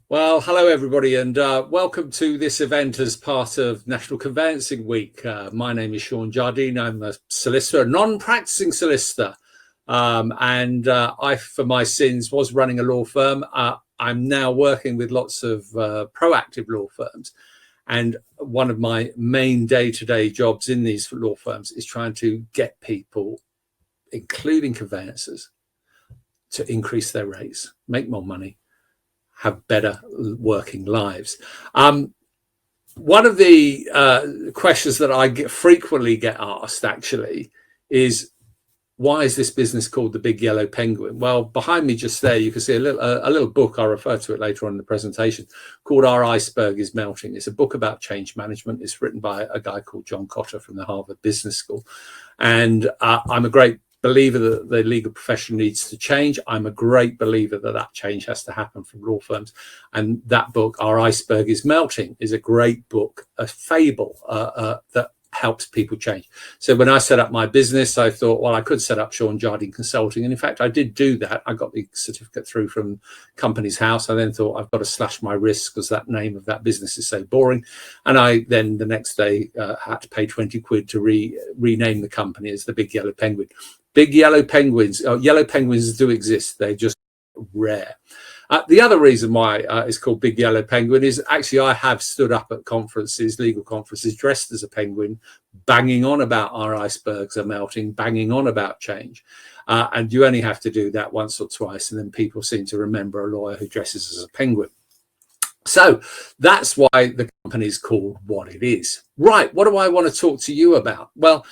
Well, hello everybody, and welcome to this event as part of National Conveyancing Week. My name is Sean Jardine. I'm a solicitor, a non-practicing solicitor, and I, for my sins, was running a law firm. I'm now working with lots of proactive law firms, and one of my main day-to-day jobs in these law firms is trying to get people, including conveyancers, to increase their rates, make more money, have better working lives. One of the questions that I frequently get asked actually is, why is this business called the Big Yellow Penguin? Well, behind me just there, you can see a little book. I'll refer to it later on in the presentation, called Our Iceberg Is Melting. It's a book about change management. It's written by a guy called John Cotter from the Harvard Business School. And I'm a great believer that the legal profession needs to change. I'm a great believer that that change has to happen from law firms. And that book, Our Iceberg Is Melting, is a great book, a fable that helps people change. So when I set up my business, I thought, well, I could set up Sean Jardine Consulting. And in fact, I did do that. I got the certificate through from Companies House. I then thought, I've got to slash my wrists because that name of that business is so boring. And I then the next day had to pay 20 quid to rename the company as the Big Yellow Penguin. Big yellow penguins, yellow penguins do exist. They're just rare. The other reason why it's called Big Yellow Penguin is actually I have stood up at conferences, legal conferences, dressed as a penguin, banging on about our icebergs are melting, banging on about change. And you only have to do that once or twice, and then people seem to remember a lawyer who dresses as a penguin. So that's why the company is called what it is. Right, what do I want to talk to you about? Well,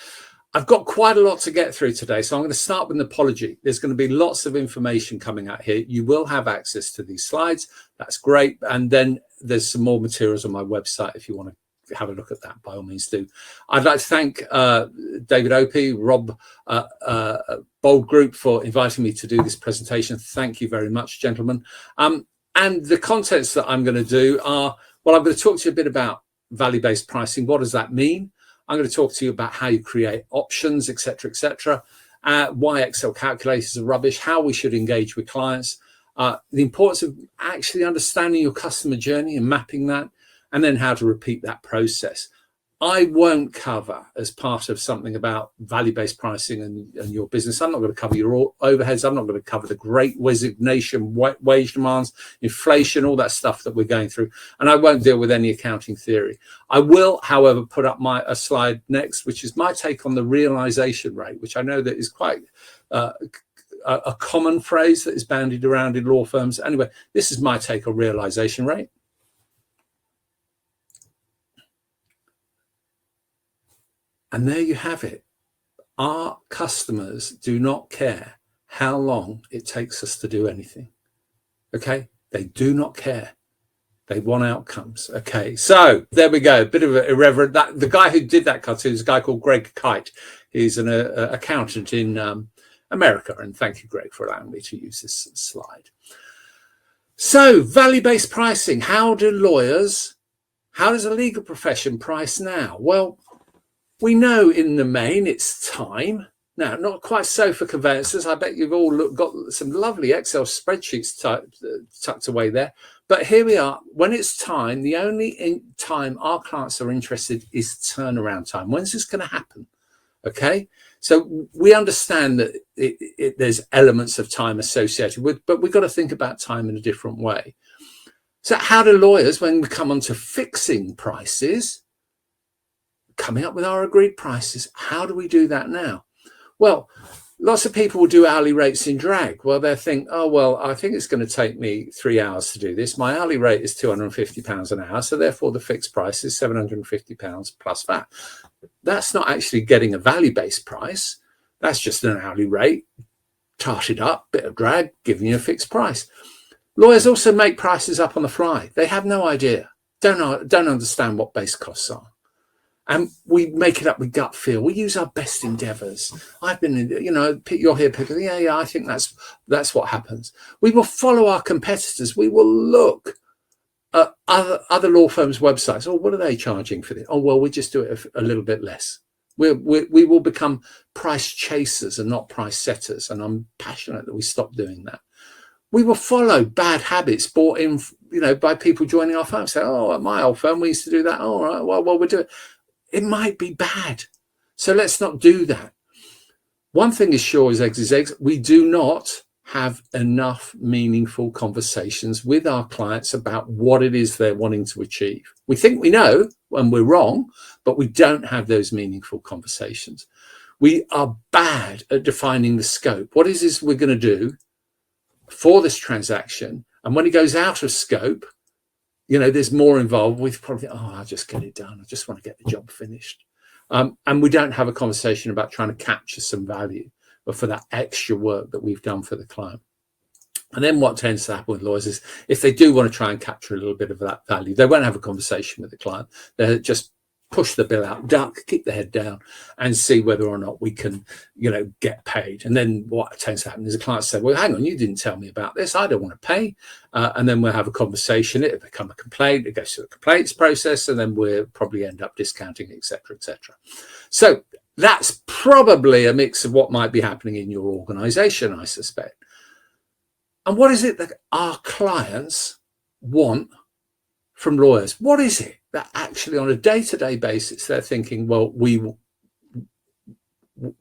I've got quite a lot to get through today, so I'm going to start with an apology. There's going to be lots of information coming out here. You will have access to these slides. That's great. And then there's some more materials on my website if you want to have a look at that, by all means do. I'd like to thank David Opie, Rob Bold Group for inviting me to do this presentation. Thank you very much, gentlemen. And the contents that I'm going to do are, well, I'm going to talk to you a bit about value-based pricing. What does that mean? I'm going to talk to you about how you create options, etc., why Excel calculators are rubbish, how we should engage with clients, the importance of actually understanding your customer journey and mapping that, and then how to repeat that process. I won't cover, as part of something about value-based pricing and your business, I'm not going to cover your overheads. I'm not going to cover the great resignation, wage demands, inflation, all that stuff that we're going through. And I won't deal with any accounting theory. I will, however, put up a slide next, which is my take on the realization rate, which I know that is quite a common phrase that is bandied around in law firms. Anyway, this is my take on realization rate. And there you have it. Our customers do not care how long it takes us to do anything. Okay? They do not care. They want outcomes. Okay, so there we go. A bit of an irreverent. The guy who did that cartoon is a guy called Greg Kite. He's an accountant in America. And thank you, Greg, for allowing me to use this slide. So value-based pricing. How does the legal profession price now? Well, we know in the main it's time. Now, not quite so for conveyancers. I bet you've all got some lovely Excel spreadsheets tucked away there. But here we are. When it's time, the only time our clients are interested is turnaround time. When's this going to happen? Okay. So we understand that there's elements of time associated with, but we've got to think about time in a different way. So how do lawyers, when we come on to fixing prices, coming up with our agreed prices, how do we do that now? Well, lots of people will do hourly rates in drag. Well, they think, oh, well, I think it's going to take me 3 hours to do this. My hourly rate is £250 an hour. So therefore the fixed price is £750 plus VAT. That's not actually getting a value-based price. That's just an hourly rate, tarted up, bit of drag, giving you a fixed price. Lawyers also make prices up on the fly. They have no idea, don't understand what base costs are. And we make it up with gut feel. We use our best endeavors. I've been, you're here, people. Yeah, I think that's what happens. We will follow our competitors. We will look at other law firms' websites. Oh, what are they charging for this? Oh, well, we just do it a little bit less. We will become price chasers and not price setters. And I'm passionate that we stop doing that. We will follow bad habits brought in, by people joining our firm. Say, oh, at my old firm, we used to do that. All right, well, we'll do it. It might be bad. So let's not do that. One thing is sure as eggs is eggs. We do not have enough meaningful conversations with our clients about what it is they're wanting to achieve. We think we know when we're wrong, but we don't have those meaningful conversations. We are bad at defining the scope. What is this we're going to do for this transaction? And when it goes out of scope, there's more involved. We probably, I'll just get it done. I just want to get the job finished. And we don't have a conversation about trying to capture some value for that extra work that we've done for the client. And then what tends to happen with lawyers is if they do want to try and capture a little bit of that value, they won't have a conversation with the client. They'll just push the bill out, duck, keep the head down, and see whether or not we can, get paid. And then what tends to happen is the client says, well, hang on, you didn't tell me about this. I don't want to pay. And then we'll have a conversation. It'll become a complaint. It goes through a complaints process, and then we'll probably end up discounting, etc., etc. So that's probably a mix of what might be happening in your organization, I suspect. And what is it that our clients want from lawyers? What is it that actually on a day-to-day basis they're thinking, well, we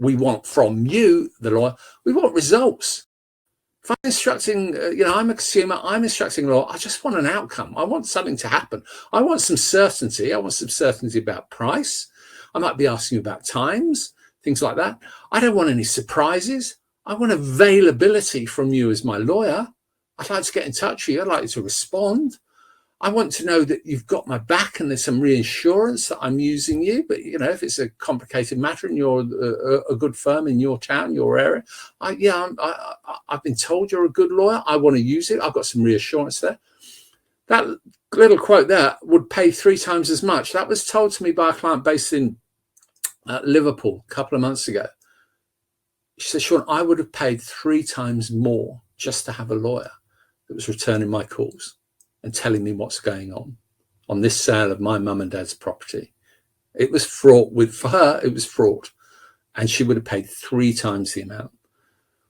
want from you, the lawyer, we want results. If I'm instructing, I'm a consumer, I'm instructing law, I just want an outcome. I want something to happen. I want some certainty. I want some certainty about price. I might be asking you about times, things like that. I don't want any surprises. I want availability from you as my lawyer. I'd like to get in touch with you. I'd like you to respond. I want to know that you've got my back and there's some reassurance that I'm using you. But, if it's a complicated matter and you're a good firm in your town, your area, I've been told you're a good lawyer. I want to use it. I've got some reassurance there. That little quote there would pay 3 times as much. That was told to me by a client based in Liverpool a couple of months ago. She said, Sean, I would have paid 3 times more just to have a lawyer that was returning my calls and telling me what's going on this sale of my mum and dad's property. It was fraught for her, it was fraught. And she would have paid 3 times the amount.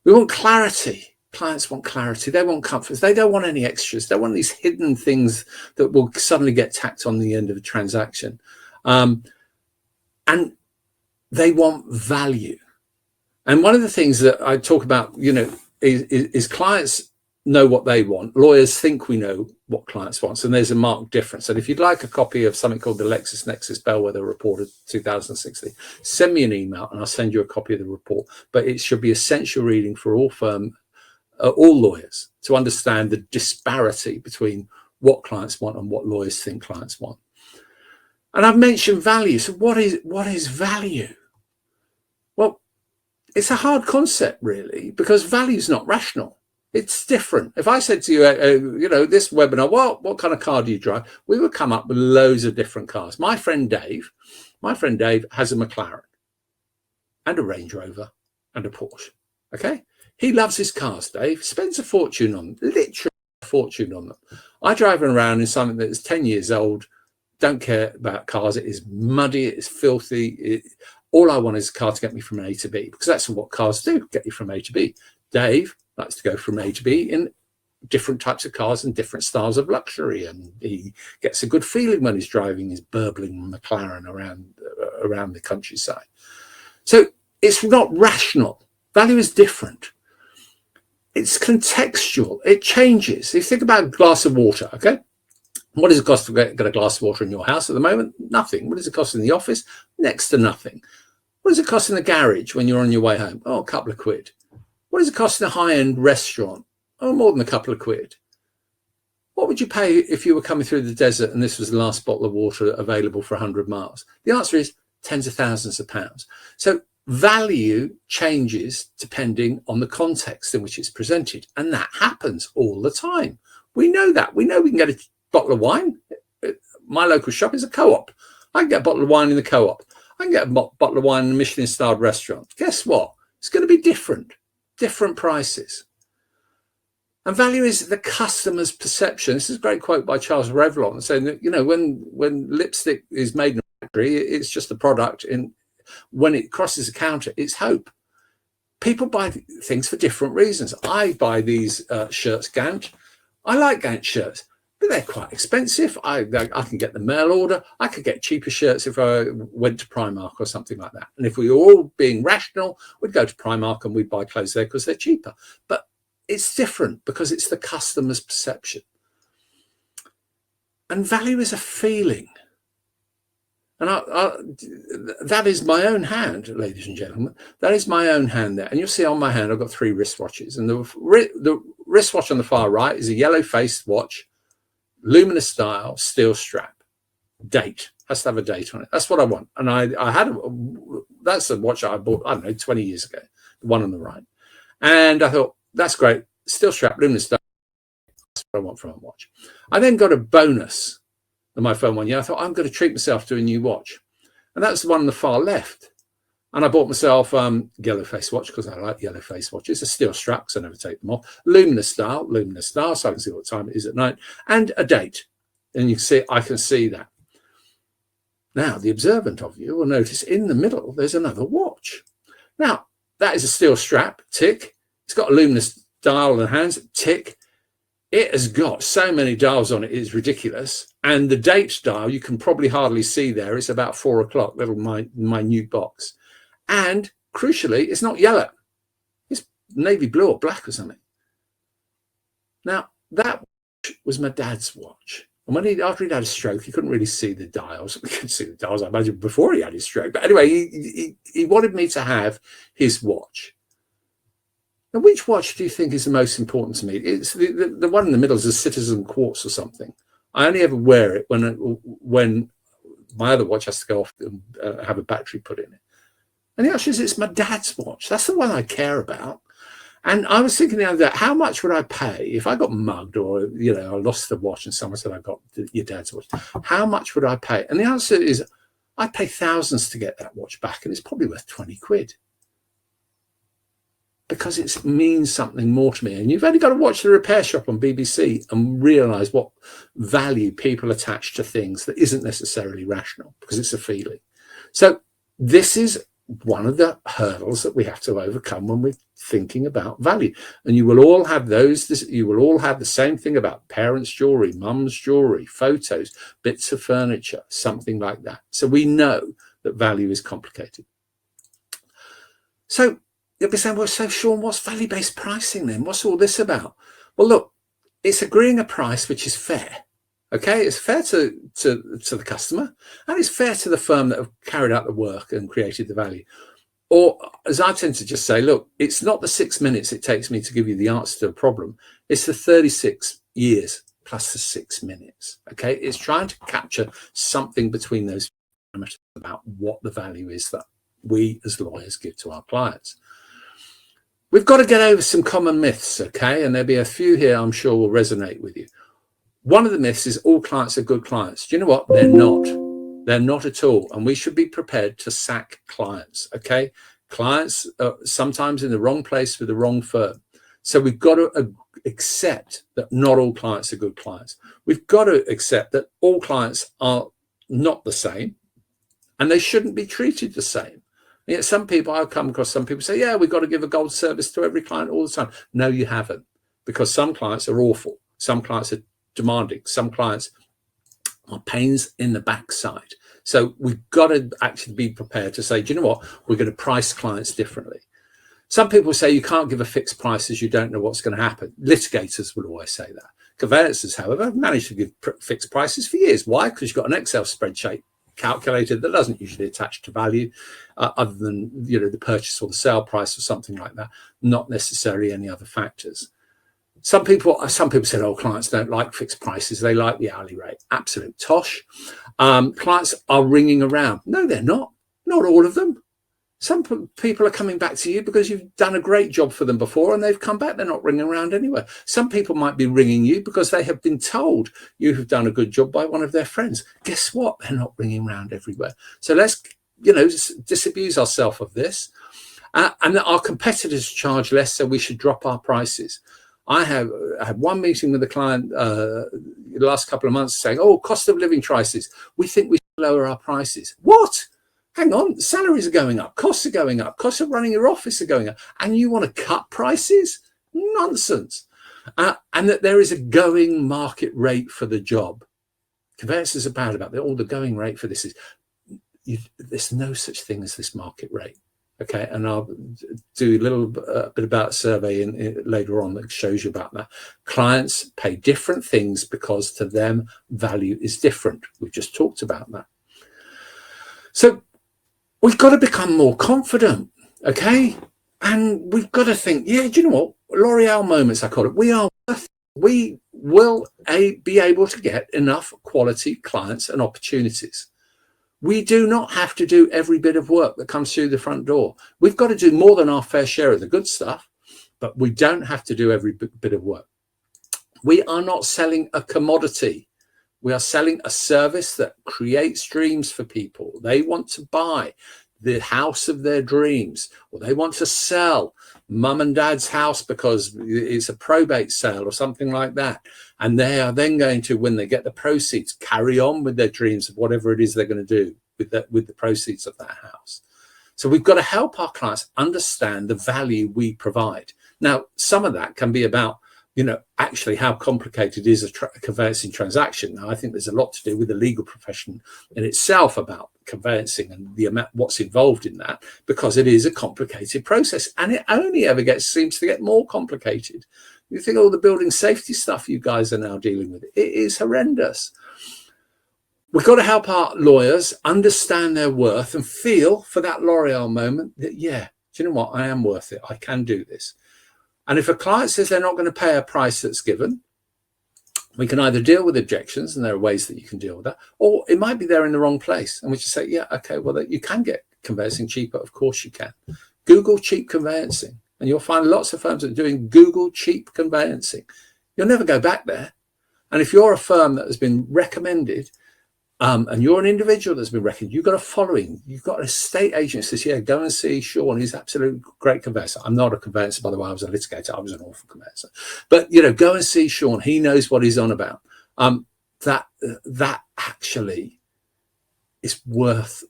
We want clarity. Clients want clarity. They want comforts. They don't want any extras. They want these hidden things that will suddenly get tacked on the end of a transaction. And they want value. And one of the things that I talk about, is clients know what they want. Lawyers think we know what clients want. And there's a marked difference. And if you'd like a copy of something called the LexisNexis Bellwether Report of 2016, send me an email and I'll send you a copy of the report. But it should be essential reading for all lawyers to understand the disparity between what clients want and what lawyers think clients want. And I've mentioned value. So what is value? Well, it's a hard concept, really, because value is not rational. It's different. If I said to you, this webinar, what kind of car do you drive? We would come up with loads of different cars. My friend Dave has a McLaren and a Range Rover and a Porsche. Okay. He loves his cars, Dave. Spends a fortune on them, literally a fortune on them. I drive around in something that is 10 years old, don't care about cars. It is muddy, it is filthy. All I want is a car to get me from A to B, because that's what cars do, get you from A to B. Dave likes to go from A to B in different types of cars and different styles of luxury, and he gets a good feeling when he's driving his burbling McLaren around the countryside. So it's not rational. Value is different. It's contextual. It changes. If you think about a glass of water, okay? What does it cost to get a glass of water in your house at the moment? Nothing. What does it cost in the office? Next to nothing. What does it cost in the garage when you're on your way home? Oh, a couple of quid. What does it cost in a high-end restaurant? Oh, more than a couple of quid. What would you pay if you were coming through the desert and this was the last bottle of water available for 100 miles? The answer is tens of thousands of pounds. So value changes depending on the context in which it's presented. And that happens all the time. We know that. We know we can get a bottle of wine. My local shop is a co-op. I can get a bottle of wine in the co-op. I can get a bottle of wine in a Michelin-starred restaurant. Guess what? It's going to be different prices. And value is the customer's perception. This is a great quote by Charles Revlon saying that, when lipstick is made in a factory, it's just a product. And when it crosses a counter, it's hope. people buy things for different reasons. I buy these shirts, Gant. I like Gant shirts, but they're quite expensive. I can get the mail order. I could get cheaper shirts if I went to Primark or something like that. And if we were all being rational, we'd go to Primark and we'd buy clothes there because they're cheaper. But it's different because it's the customer's perception. And value is a feeling. And that is my own hand, ladies and gentlemen. That is my own hand there. And you'll see on my hand, I've got 3 wristwatches. And the wristwatch on the far right is a yellow-faced watch, luminous dial, steel strap, date. Has to have a date on it. That's what I want. And that's the watch I bought, I don't know, 20 years ago, the one on the right. And I thought, that's great. Steel strap, luminous dial. That's what I want from a watch. I then got a bonus on my phone one year. I thought, I'm going to treat myself to a new watch. And that's the one on the far left. And I bought myself yellow face watch because I like yellow face watches. A steel strap, so I never take them off. Luminous dial, so I can see what time it is at night. And a date. And you can see, I can see that. Now, the observant of you will notice in the middle, there's another watch. Now, that is a steel strap, tick. It's got a luminous dial and hands, tick. It has got so many dials on it, it's ridiculous. And the date dial, you can probably hardly see there. It's about 4 o'clock, little minute box. And crucially, it's not yellow. It's navy blue or black or something. Now, that watch was my dad's watch. And after he'd had a stroke, he couldn't really see the dials. We could see the dials, I imagine, before he had his stroke. But anyway, he wanted me to have his watch. Now, which watch do you think is the most important to me? It's the one in the middle is a Citizen Quartz or something. I only ever wear it when my other watch has to go off and have a battery put in it. And the answer is it's my dad's watch. That's the one I care about. And I was thinking the other day, how much would I pay if I got mugged or, I lost the watch and someone said I got your dad's watch? How much would I pay? And the answer is I'd pay thousands to get that watch back, and it's probably worth 20 quid. Because it means something more to me. And you've only got to watch The Repair Shop on BBC and realise what value people attach to things that isn't necessarily rational, because it's a feeling. So this is one of the hurdles that we have to overcome when we're thinking about value. And you will all have you will all have the same thing about parents' jewellery, mum's jewellery, photos, bits of furniture, something like that. So we know that value is complicated. So you'll be saying, well, so Sean, what's value-based pricing then? What's all this about? Well, look, it's agreeing a price which is fair. Okay, it's fair to the customer, and it's fair to the firm that have carried out the work and created the value. Or, as I tend to just say, look, it's not the 6 minutes it takes me to give you the answer to a problem. It's the 36 years plus the 6 minutes. Okay, it's trying to capture something between those parameters about what the value is that we as lawyers give to our clients. We've got to get over some common myths, okay? And there'll be a few here I'm sure will resonate with you. One of the myths is all clients are good clients. Do you know what? They're not. They're not at all. And we should be prepared to sack clients, okay? Clients are sometimes in the wrong place with the wrong firm. So we've got to accept that not all clients are good clients. We've got to accept that all clients are not the same, and they shouldn't be treated the same. And yet I've come across some people say, yeah, we've got to give a gold service to every client all the time. No, you haven't, because some clients are awful. Some clients are demanding. Some clients are pains in the backside. So we've got to actually be prepared to say, do you know what? We're going to price clients differently. Some people say you can't give a fixed price as you don't know what's going to happen. Litigators will always say that. Conveyancers, however, have managed to give fixed prices for years. Why? Because you've got an Excel spreadsheet calculated that doesn't usually attach to value other than the purchase or the sale price or something like that, not necessarily any other factors. Some people said, oh, clients don't like fixed prices. They like the hourly rate. Absolute tosh. Clients are ringing around. No, they're not. Not all of them. Some people are coming back to you because you've done a great job for them before and they've come back. They're not ringing around anywhere. Some people might be ringing you because they have been told you have done a good job by one of their friends. Guess what? They're not ringing around everywhere. So let's, disabuse ourselves of this. And that our competitors charge less, so we should drop our prices. I had one meeting with a client the last couple of months saying, oh, cost of living crisis. We think we should lower our prices. What? hang on, salaries are going up, costs are going up, costs of running your office are going up, and you want to cut prices? Nonsense. And that there is a going market rate for the job. Conveyancers are bad about that. All the going rate for this is, there's no such thing as this market rate. Okay, and I'll do a little bit about a survey later on that shows you about that. Clients pay different things because to them value is different. We've just talked about that. So we've got to become more confident, okay? And we've got to think, yeah, do you know what? L'Oreal moments, I call it. We will be able to get enough quality clients and opportunities. We do not have to do every bit of work that comes through the front door. We've got to do more than our fair share of the good stuff, but we don't have to do every bit of work. We are not selling a commodity. We are selling a service that creates dreams for people. They want to buy the house of their dreams, or they want to sell mum and dad's house because it's a probate sale or something like that. And they are then going to, when they get the proceeds, carry on with their dreams of whatever it is they're going to do with the proceeds of that house. So we've got to help our clients understand the value we provide. Now, some of that can be about, actually how complicated is a conveyancing transaction. Now, I think there's a lot to do with the legal profession in itself about conveyancing and the amount what's involved in that, because it is a complicated process, and it only ever seems to get more complicated. You think all the building safety stuff you guys are now dealing with, it is horrendous. We've got to help our lawyers understand their worth and feel for that L'Oreal moment that, yeah, do you know what? I am worth it. I can do this. And if a client says they're not going to pay a price that's given, we can either deal with objections, and there are ways that you can deal with that, or it might be they're in the wrong place. And we just say, yeah, okay, well, you can get conveyancing cheaper. Of course you can. Google cheap conveyancing, and you'll find lots of firms that are doing Google cheap conveyancing. You'll never go back there. And if you're a firm that has been recommended, and you're an individual that's been recommended, you've got a following, you've got an estate agent that says, yeah, go and see Sean, he's absolutely great conveyancer. I'm not a conveyancer, by the way, I was a litigator, I was an awful conveyancer. But, go and see Sean, he knows what he's on about. That actually is worth,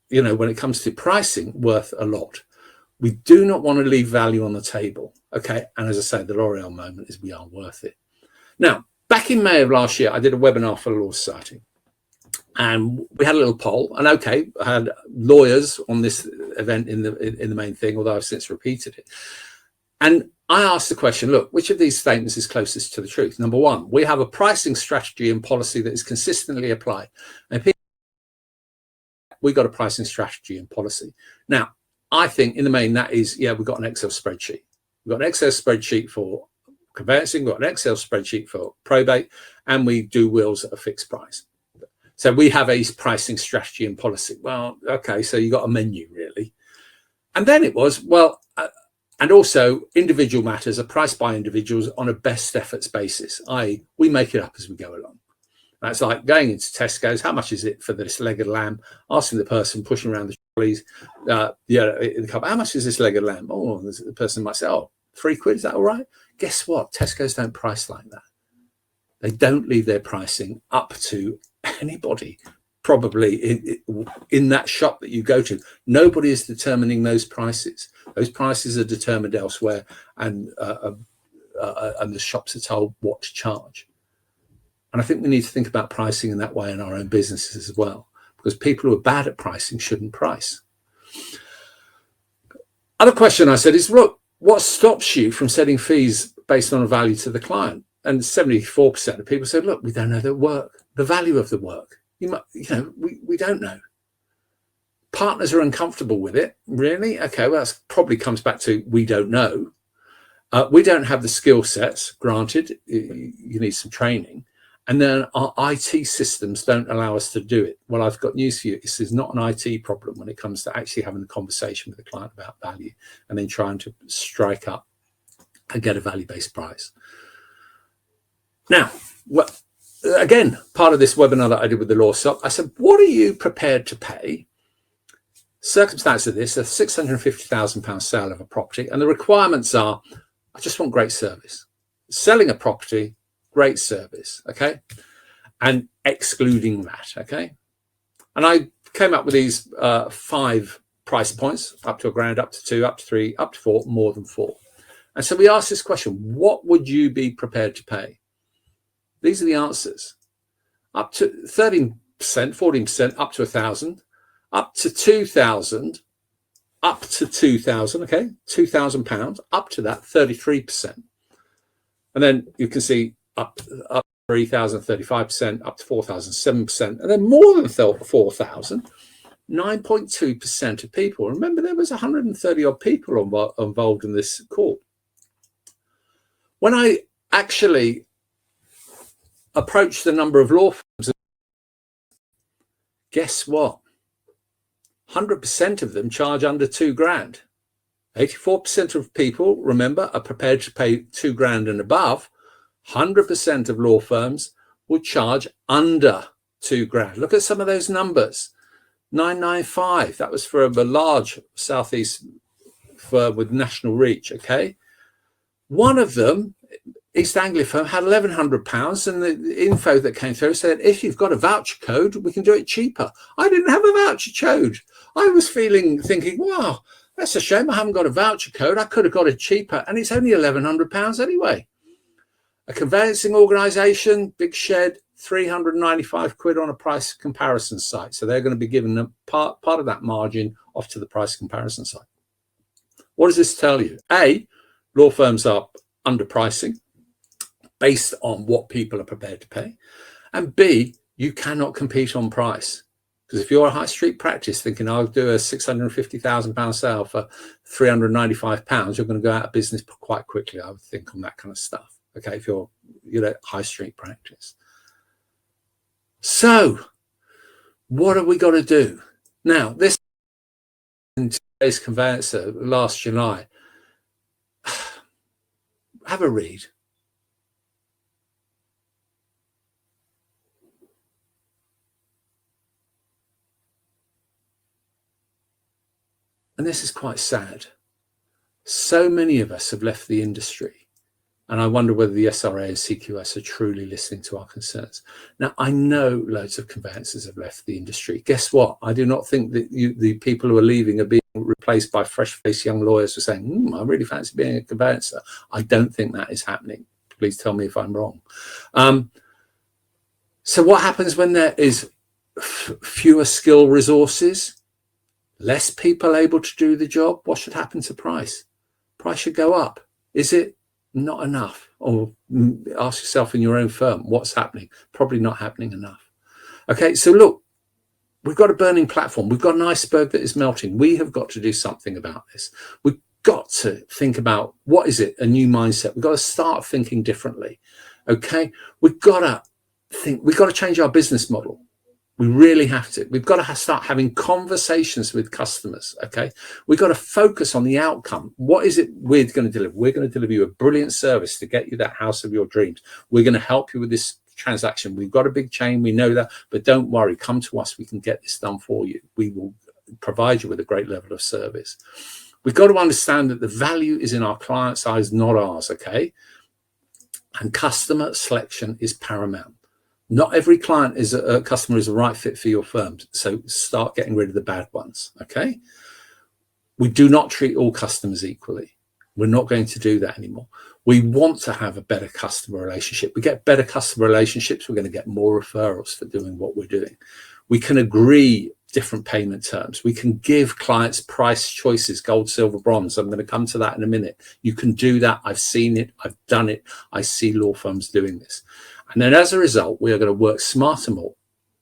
when it comes to pricing, worth a lot. We do not want to leave value on the table, okay? And as I say, the L'Oreal moment is we are worth it. Now, back in May of last year, I did a webinar for the Law Society. And we had a little poll, and okay, I had lawyers on this event in the main thing, although I've since repeated it. And I asked the question, look, which of these statements is closest to the truth? Number one, we have a pricing strategy and policy that is consistently applied. And we got a pricing strategy and policy. Now, I think in the main that is, yeah, we've got an Excel spreadsheet. We've got an Excel spreadsheet for conveyancing, we've got an Excel spreadsheet for probate, and we do wills at a fixed price. So we have a pricing strategy and policy. Well, okay, so you got a menu really. And then it was, and also individual matters are priced by individuals on a best efforts basis, i.e. we make it up as we go along. That's like going into Tesco's, how much is it for this leg of lamb? Asking the person pushing around the trolleys, in the cup, how much is this leg of lamb? Oh, the person might say, oh, £3, is that all right? Guess what? Tesco's don't price like that. They don't leave their pricing up to anybody, probably in that shop that you go to. Nobody is determining those prices. Those prices are determined elsewhere, and the shops are told what to charge. And I think we need to think about pricing in that way in our own businesses as well, because people who are bad at pricing shouldn't price. Other question I said is, look, what stops you from setting fees based on a value to the client? And 74% of people said, look, we don't know the work, the value of the work. We don't know. Partners are uncomfortable with it. Really? Okay, well, that probably comes back to we don't know. We don't have the skill sets, granted, you need some training. And then our IT systems don't allow us to do it. Well, I've got news for you. This is not an IT problem when it comes to actually having a conversation with the client about value and then trying to strike up and get a value-based price. Now, again, part of this webinar that I did with the Law Soc, I said, what are you prepared to pay? Circumstance of this, a £650,000 sale of a property, and the requirements are, I just want great service. Selling a property, great service, okay? And excluding that, okay? And I came up with these 5 price points, up to £1,000, up to 2, up to 3, up to 4, more than 4. And so we asked this question: what would you be prepared to pay? These are the answers: up to 13%, 14%, up to 1,000, up to 2,000, up to 2,000, okay, £2,000, up to that 33%. And then you can see up 3,000, 35%, up to 4,000, 7%, and then more than 4,000, 9.2% of people. Remember, there was 130 odd people involved in this call. When I actually approached the number of law firms, guess what? 100% of them charge under £2,000. 84% of people, remember, are prepared to pay £2,000 and above. 100% of law firms would charge under £2,000. Look at some of those numbers. 995, that was for a large Southeast firm with national reach, okay? One of them, East Anglia firm, had £1,100, and the info that came through said, if you've got a voucher code, we can do it cheaper. I didn't have a voucher code. I was thinking, wow, that's a shame I haven't got a voucher code. I could have got it cheaper, and it's only £1,100 anyway. A conveyancing organisation, big shed, 395 quid on a price comparison site. So they're going to be given a part of that margin off to the price comparison site. What does this tell you? A, law firms are underpricing based on what people are prepared to pay. And B, you cannot compete on price. Because if you're a high street practice thinking I'll do a £650,000 sale for £395, you're going to go out of business quite quickly, I would think, on that kind of stuff. Okay, if you're high street practice. So what have we got to do? Now, this in today's Conveyancer last July, have a read. And this is quite sad. So many of us have left the industry. And I wonder whether the SRA and CQS are truly listening to our concerns. Now, I know loads of conveyancers have left the industry. Guess what? I do not think that the people who are leaving are being replaced by fresh-faced young lawyers who are saying, I really fancy being a conveyancer. I don't think that is happening. Please tell me if I'm wrong. So what happens when there is fewer skill resources, less people able to do the job? What should happen to price? Price should go up. Is it not enough? Or ask yourself in your own firm, what's happening? Probably not happening enough. Okay, so look, we've got a burning platform. We've got an iceberg that is melting. We have got to do something about this. We've got to think about, what is it? A new mindset. We've got to start thinking differently. Okay, we've got to change our business model. We really have to. We've got to start having conversations with customers, okay? We've got to focus on the outcome. What is it we're going to deliver? We're going to deliver you a brilliant service to get you that house of your dreams. We're going to help you with this transaction. We've got a big chain. We know that. But don't worry. Come to us. We can get this done for you. We will provide you with a great level of service. We've got to understand that the value is in our client's eyes, not ours, okay? And customer selection is paramount. Not every client is a customer is the right fit for your firm. So start getting rid of the bad ones, okay? We do not treat all customers equally. We're not going to do that anymore. We want to have a better customer relationship. We get better customer relationships, we're going to get more referrals for doing what we're doing. We can agree different payment terms. We can give clients price choices, gold, silver, bronze. I'm going to come to that in a minute. You can do that. I've seen it. I've done it. I see law firms doing this. And then as a result, we are going to work smarter more,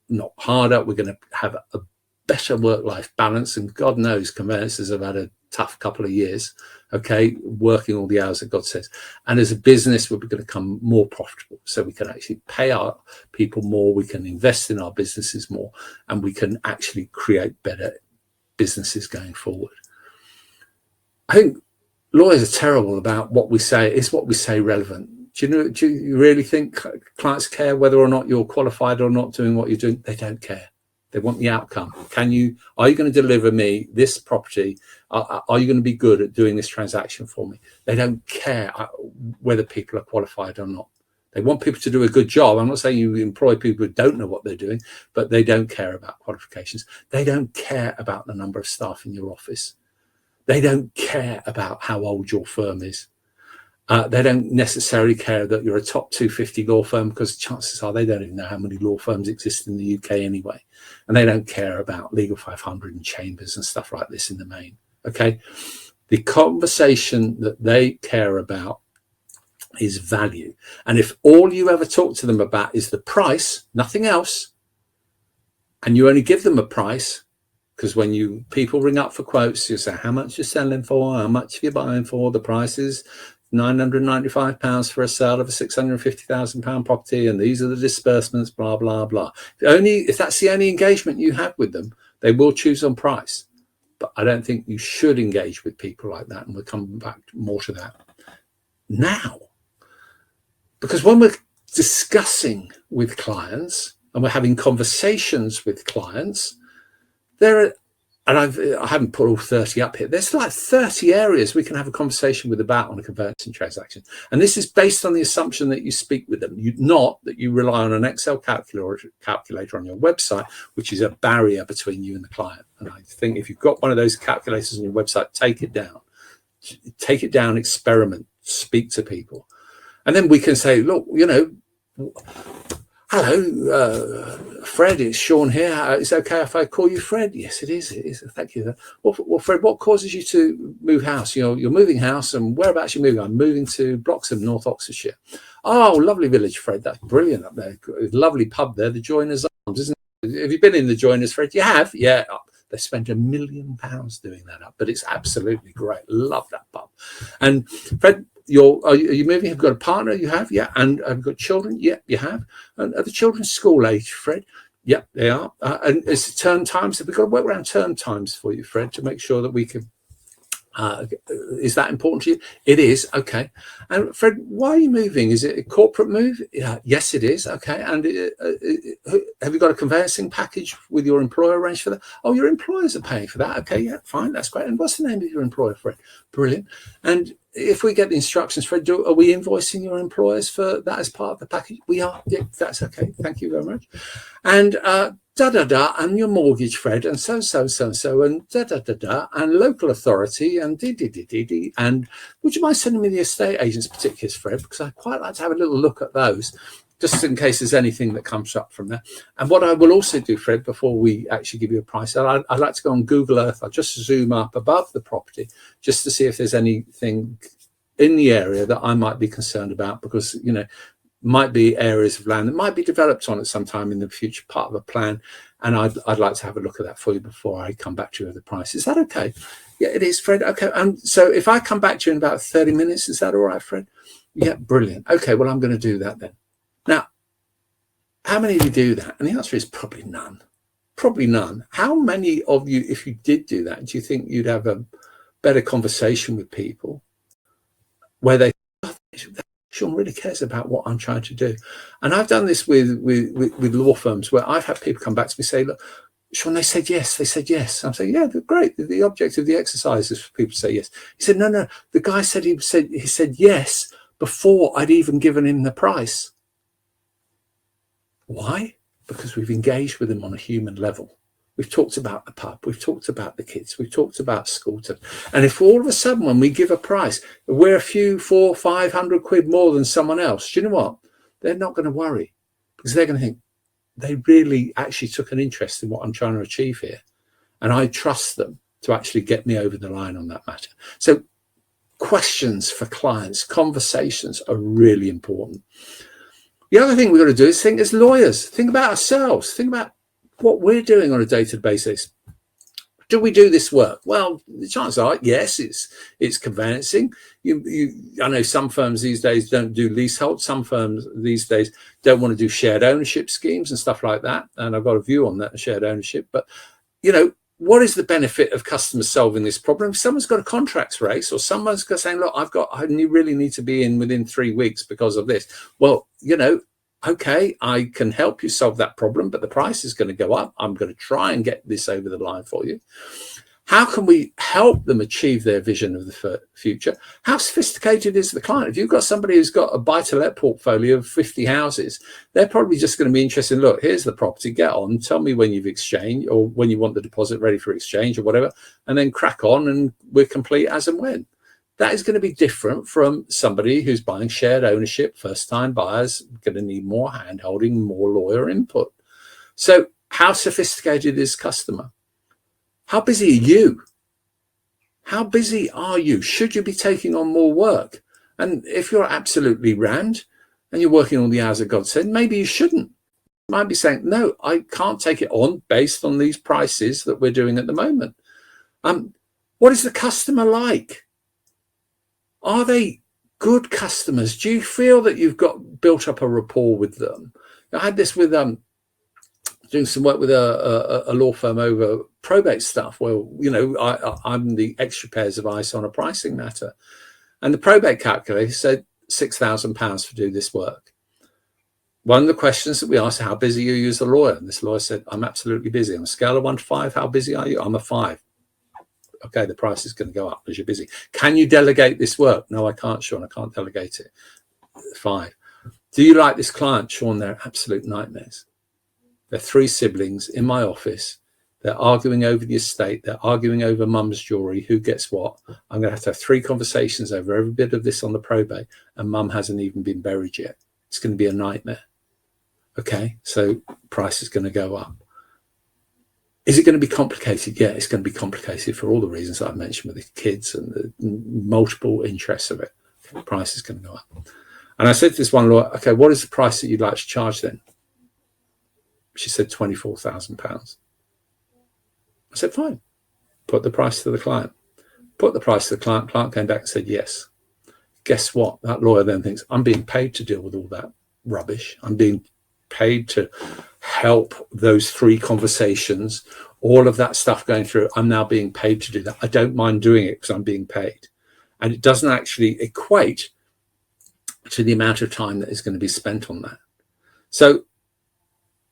not harder. We're going to have a better work-life balance. And God knows conveyancers have had a tough couple of years, okay, working all the hours that God says. And as a business, we're going to become more profitable. So we can actually pay our people more. We can invest in our businesses more. And we can actually create better businesses going forward. I think lawyers are terrible about what we say. Is what we say relevant? Do you really think clients care whether or not you're qualified or not doing what you're doing? They don't care. They want the outcome. Are you going to deliver me this property? Are you going to be good at doing this transaction for me? They don't care whether people are qualified or not. They want people to do a good job. I'm not saying you employ people who don't know what they're doing, but they don't care about qualifications. They don't care about the number of staff in your office. They don't care about how old your firm is. They don't necessarily care that you're a top 250 law firm, because chances are they don't even know how many law firms exist in the UK anyway. And they don't care about Legal 500 and chambers and stuff like this in the main. Okay. The conversation that they care about is value. And if all you ever talk to them about is the price, nothing else, and you only give them a price, because when people ring up for quotes, you say how much you're selling for, how much you're buying for, the price is £995 for a sale of a £650,000 property, and these are the disbursements, blah blah blah. If that's the only engagement you have with them, they will choose on price. But I don't think you should engage with people like that, and we'll come back more to that now. Because when we're discussing with clients and we're having conversations with clients, there are, and I haven't put all 30 up here, there's like 30 areas we can have a conversation with about on a conveyancing transaction. And this is based on the assumption that you speak with them, not that you rely on an Excel calculator on your website, which is a barrier between you and the client. And I think if you've got one of those calculators on your website, take it down. Take it down, experiment, speak to people. And then we can say, look, hello, Fred, it's Sean here. Is it okay if I call you Fred? Yes, it is. It is. Thank you. Well, Fred, what causes you to move house? You're moving house, and whereabouts are you moving? I'm moving to Bloxham, North Oxfordshire. Oh, lovely village, Fred. That's brilliant up there. Lovely pub there, the Joiners Arms, isn't it? Have you been in the Joiners, Fred? You have? Yeah. They spent £1 million doing that up, but it's absolutely great. Love that pub. And Fred, are you moving? Have you got a partner? You have? Yeah. And have you got children? Yeah, you have. And are the children school age, Fred? Yeah, they are. And it's term times. We've got to work around term times for you, Fred, to make sure that we can. Is that important to you? It is. Okay. And Fred, why are you moving? Is it a corporate move? Yeah, yes, it is. Okay. And have you got a conveyancing package with your employer arranged for that? Oh, your employers are paying for that. Okay. Yeah, fine. That's great. And what's the name of your employer, Fred? Brilliant. And if we get the instructions, Fred, are we invoicing your employers for that as part of the package? We are. Yeah, that's okay. Thank you very much. And and your mortgage, Fred, and so, and and local authority, and and would you mind sending me the estate agent's particulars, Fred? Because I quite like to have a little look at those, just in case there's anything that comes up from there. And what I will also do, Fred, before we actually give you a price, I'd like to go on Google Earth. I'll just zoom up above the property just to see if there's anything in the area that I might be concerned about, because, might be areas of land that might be developed on at some time in the future, part of a plan. And I'd like to have a look at that for you before I come back to you with the price. Is that okay? Yeah, it is, Fred. Okay. So if I come back to you in about 30 minutes, is that all right, Fred? Yeah, brilliant. Okay, well, I'm going to do that then. Now, how many of you do that? And the answer is probably none. Probably none. How many of you, if you did do that, do you think you'd have a better conversation with people where they, Sean really cares about what I'm trying to do? And I've done this with law firms where I've had people come back to me and say, look, Sean, they said yes. I'm saying, yeah, great. The object of the exercise is for people to say yes. He said, no. The guy said he said yes before I'd even given him the price. Why? Because we've engaged with them on a human level. We've talked about the pub. We've talked about the kids. We've talked about school terms. And if all of a sudden when we give a price, we're a few 400-500 quid more than someone else, do you know what? They're not going to worry, because they're going to think they really actually took an interest in what I'm trying to achieve here. And I trust them to actually get me over the line on that matter. So questions for clients, conversations are really important. The other thing we've got to do is think as lawyers, think about ourselves, think about what we're doing on a day-to-day basis. Do we do this work? Well, the chances are, yes, it's conveyancing. I know some firms these days don't do leasehold. Some firms these days don't want to do shared ownership schemes and stuff like that. And I've got a view on that, shared ownership. But, what is the benefit of customers solving this problem? If someone's got a contracts race, or someone's got saying, look, I really need to be in within 3 weeks because of this. Well, okay, I can help you solve that problem, but the price is going to go up. I'm going to try and get this over the line for you. How can we help them achieve their vision of the future? How sophisticated is the client? If you've got somebody who's got a buy-to-let portfolio of 50 houses, they're probably just going to be interested in, look, here's the property, get on, tell me when you've exchanged or when you want the deposit ready for exchange or whatever, and then crack on and we're complete as and when. That is going to be different from somebody who's buying shared ownership, first-time buyers, going to need more hand-holding, more lawyer input. So how sophisticated is customer? How busy are you? How busy are you? Should you be taking on more work? And if you're absolutely rammed and you're working all the hours that God said, maybe you shouldn't. You might be saying, no, I can't take it on based on these prices that we're doing at the moment. What is the customer like? Are they good customers? Do you feel that you've got built up a rapport with them? I had this with doing some work with a law firm over probate stuff where, you know, I'm the extra pairs of eyes on a pricing matter. And the probate calculator said £6,000 to do this work. One of the questions that we asked, how busy are you as a lawyer? And this lawyer said, I'm absolutely busy. On a scale of 1 to 5, how busy are you? I'm a 5. Okay, the price is going to go up because you're busy. Can you delegate this work? No, I can't, Sean. I can't delegate it. 5. Do you like this client? Sean, they're absolute nightmares. They're 3 siblings in my office. They're arguing over the estate. They're arguing over mum's jewelry. Who gets what? I'm going to have 3 conversations over every bit of this on the probate. And mum hasn't even been buried yet. It's going to be a nightmare. Okay, so price is going to go up. Is it going to be complicated? Yeah, it's going to be complicated for all the reasons that I've mentioned with the kids and the multiple interests of it. Okay, price is going to go up. And I said to this one lawyer, okay, what is the price that you'd like to charge then? She said £24,000. I said, fine. Put the price to the client. Put the price to the client. Client came back and said, yes. Guess what? That lawyer then thinks, I'm being paid to deal with all that rubbish. I'm being paid to help those 3 conversations, all of that stuff going through. I'm now being paid to do that. I don't mind doing it because I'm being paid. And it doesn't actually equate to the amount of time that is going to be spent on that. So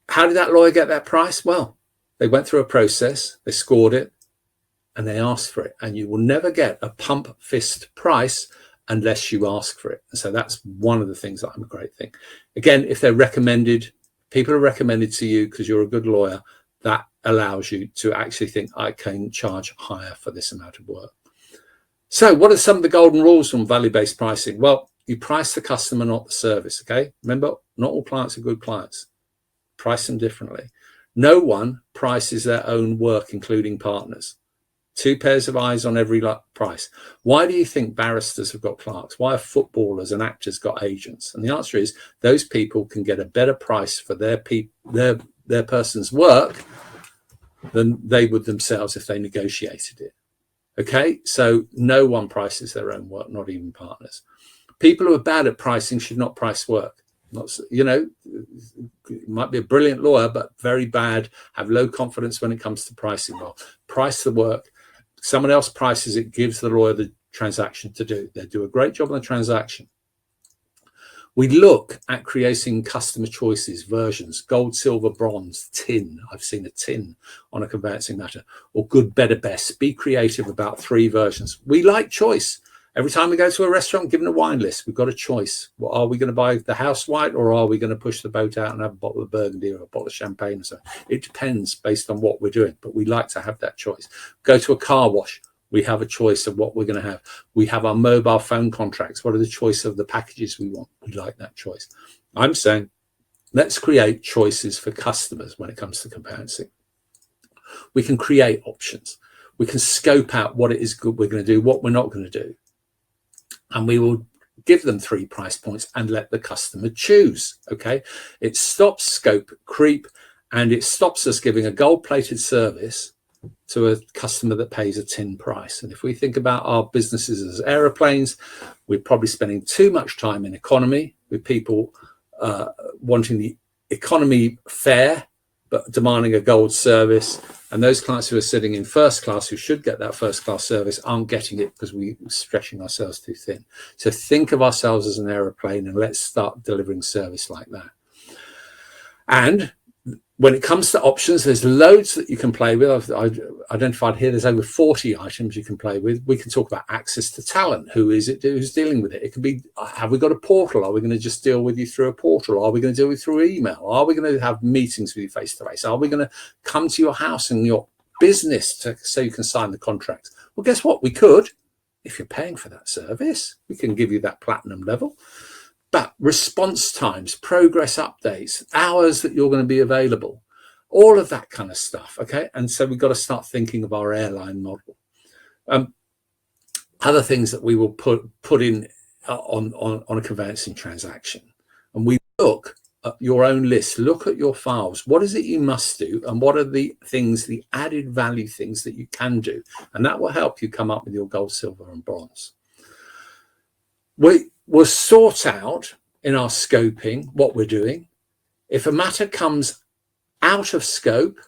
how did that lawyer get that price? Well, they went through a process, they scored it, and they asked for it. And you will never get a pump fist price unless you ask for it. And so that's one of the things that I'm a great thing. Again, if they're recommended, people are recommended to you because you're a good lawyer, that allows you to actually think, I can charge higher for this amount of work. So what are some of the golden rules on value-based pricing? Well, you price the customer, not the service, okay? Remember, not all clients are good clients. Price them differently. No one prices their own work, including partners. 2 pairs of eyes on every price. Why do you think barristers have got clerks? Why have footballers and actors got agents? And the answer is those people can get a better price for their person's work than they would themselves if they negotiated it. Okay, so no one prices their own work, not even partners. People who are bad at pricing should not price work. Not, you know, might be a brilliant lawyer, but very bad, have low confidence when it comes to pricing. Well, price the work. Someone else prices it, gives the lawyer the transaction to do. They do a great job on the transaction. We look at creating customer choices, versions, gold, silver, bronze, tin. I've seen a tin on a conveyancing matter, or good, better, best. Be creative about 3 versions. We like choice. Every time we go to a restaurant, given a wine list, we've got a choice. Well, are we going to buy the house white, or are we going to push the boat out and have a bottle of Burgundy or a bottle of champagne or something? It depends based on what we're doing, but we like to have that choice. Go to a car wash. We have a choice of what we're going to have. We have our mobile phone contracts. What are the choice of the packages we want? We like that choice. I'm saying let's create choices for customers when it comes to conveyancing. We can create options. We can scope out what it is good we're going to do, what we're not going to do. And we will give them 3 price points and let the customer choose. Okay, it stops scope creep, and it stops us giving a gold-plated service to a customer that pays a tin price. And if we think about our businesses as aeroplanes, we're probably spending too much time in economy with people wanting the economy fare but demanding a gold service. And those clients who are sitting in first class, who should get that first class service, aren't getting it because we're stretching ourselves too thin. So think of ourselves as an aeroplane, and let's start delivering service like that. And When it comes to options, there's loads that you can play with. I've identified here there's over 40 items you can play with. We can talk about access to talent. Who is it who's dealing with it? It could be, have we got a portal? Are we going to just deal with you through a portal? Are we going to deal with you through email? Are we going to have meetings with you face to face? Are we going to come to your house and your business so you can sign the contract? Well, guess what? We could, if you're paying for that service. We can give you that platinum level. But response times, progress updates, hours that you're going to be available, all of that kind of stuff. Okay. And so we've got to start thinking of our airline model. Other things that we will put in on a conveyancing transaction. And we look at your own list, look at your files. What is it you must do? And what are the things, the added value things that you can do? And that will help you come up with your gold, silver, and bronze. We will sort out in our scoping what we're doing. If a matter comes out of scope,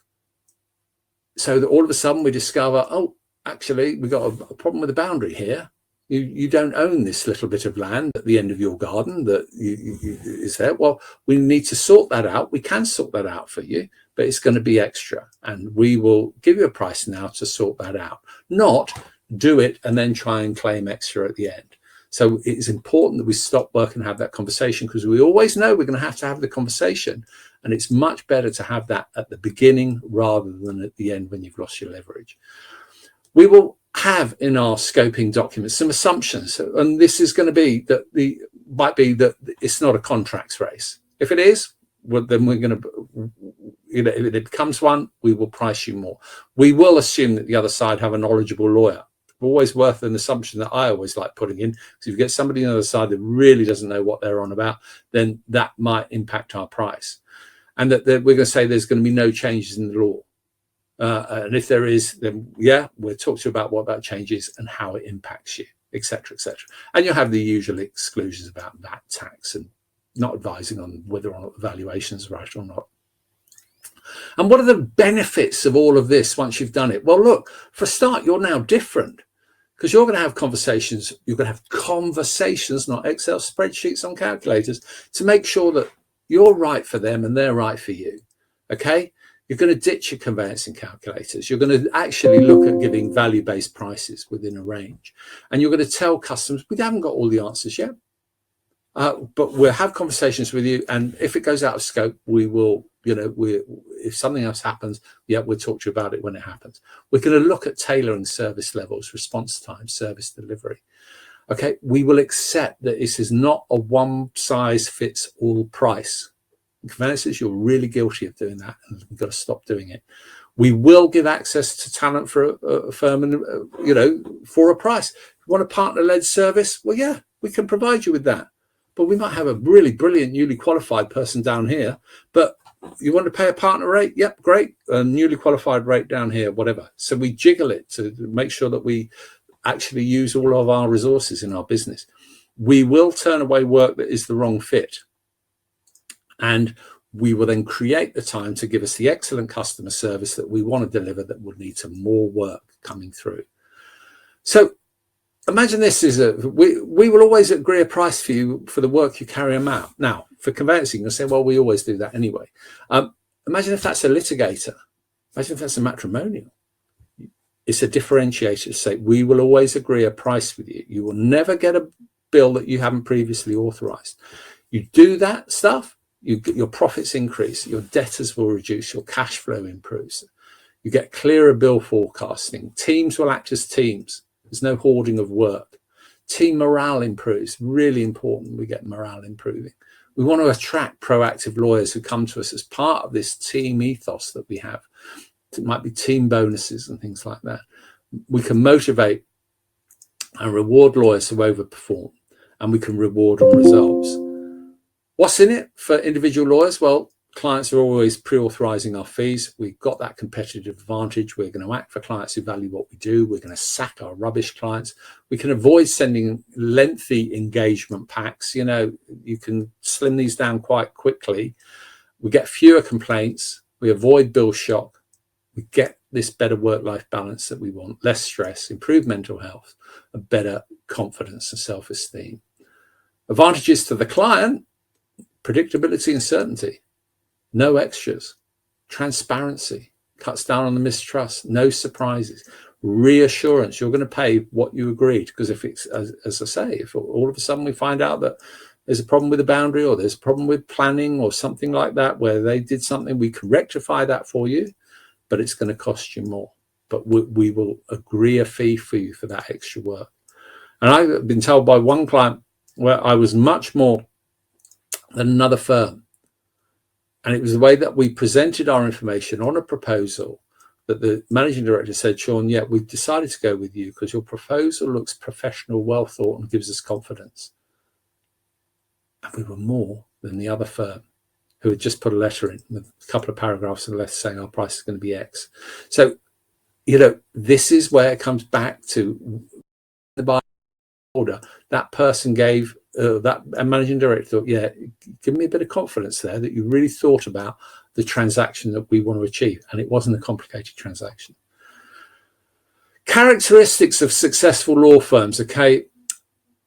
so that all of a sudden we discover, oh, actually, we've got a problem with the boundary here. You don't own this little bit of land at the end of your garden that is there. Well, we need to sort that out. We can sort that out for you, but it's going to be extra. And we will give you a price now to sort that out, not do it and then try and claim extra at the end. So it's important that we stop work and have that conversation, because we always know we're going to have the conversation. And it's much better to have that at the beginning rather than at the end when you've lost your leverage. We will have in our scoping documents some assumptions. And this is going to be that might be that it's not a contracts race. If it is, well, then we're going to, if it becomes one, we will price you more. We will assume that the other side have a knowledgeable lawyer. Always worth an assumption that I always like putting in, because if you get somebody on the other side that really doesn't know what they're on about, then that might impact our price. And that we're going to say there's going to be no changes in the law. And if there is, then yeah, we'll talk to you about what that change is and how it impacts you, etc., etc. And you'll have the usual exclusions about VAT tax and not advising on whether or not the valuation is right or not. And what are the benefits of all of this once you've done it? Well, look, for a start, you're now different, because you're going to have conversations. You're going to have conversations, not Excel spreadsheets on calculators, to make sure that you're right for them and they're right for you. Okay? You're going to ditch your conveyancing calculators. You're going to actually look at giving value-based prices within a range. And you're going to tell customers, we haven't got all the answers yet, but we'll have conversations with you. And if it goes out of scope, we will, if something else happens, yeah, we'll talk to you about it when it happens. We're going to look at tailoring service levels, response time, service delivery. Okay, we will accept that this is not a one-size-fits-all price. In conveyances, you're really guilty of doing that, and we've got to stop doing it. We will give access to talent for a firm, and for a price. If you want a partner-led service, well, yeah, we can provide you with that. But we might have a really brilliant newly qualified person down here, but you want to pay a partner rate? Yep, great. A newly qualified rate down here, whatever. So we jiggle it to make sure that we actually use all of our resources in our business. We will turn away work that is the wrong fit. And we will then create the time to give us the excellent customer service that we want to deliver, that will lead to more work coming through. So imagine this is we will always agree a price for you for the work you carry them out. Now, for conveyancing, you'll say, well, we always do that anyway. Imagine if that's a litigator. Imagine if that's a matrimonial. It's a differentiator to say, we will always agree a price with you. You will never get a bill that you haven't previously authorized. You do that stuff, your profits increase, your debtors will reduce, your cash flow improves. You get clearer bill forecasting. Teams will act as teams. There's no hoarding of work. Team morale improves. Really important we get morale improving. We want to attract proactive lawyers who come to us as part of this team ethos that we have. It might be team bonuses and things like that. We can motivate and reward lawyers who overperform, and we can reward on results. What's in it for individual lawyers? Well, clients are always pre-authorizing our fees. We've got that competitive advantage. We're going to act for clients who value what we do. We're going to sack our rubbish clients. We can avoid sending lengthy engagement packs. You can slim these down quite quickly. We get fewer complaints. We avoid bill shock. We get this better work-life balance that we want, less stress, improved mental health, a better confidence and self-esteem. Advantages to the client: predictability and certainty. No extras. Transparency cuts down on the mistrust. No surprises. Reassurance. You're going to pay what you agreed. Because if it's, as I say, if all of a sudden we find out that there's a problem with the boundary, or there's a problem with planning or something like that, where they did something, we can rectify that for you, but it's going to cost you more. But we will agree a fee for you for that extra work. And I've been told by one client where I was much more than another firm. And it was the way that we presented our information on a proposal that the managing director said, Sean, yeah, we've decided to go with you because your proposal looks professional, well thought, and gives us confidence. And we were more than the other firm who had just put a letter in with a couple of paragraphs in the letter saying our price is going to be X. So, this is where it comes back to the buy order. That person gave that managing director thought, yeah, give me a bit of confidence there that you really thought about the transaction that we want to achieve. And it wasn't a complicated transaction. Characteristics of successful law firms. Okay,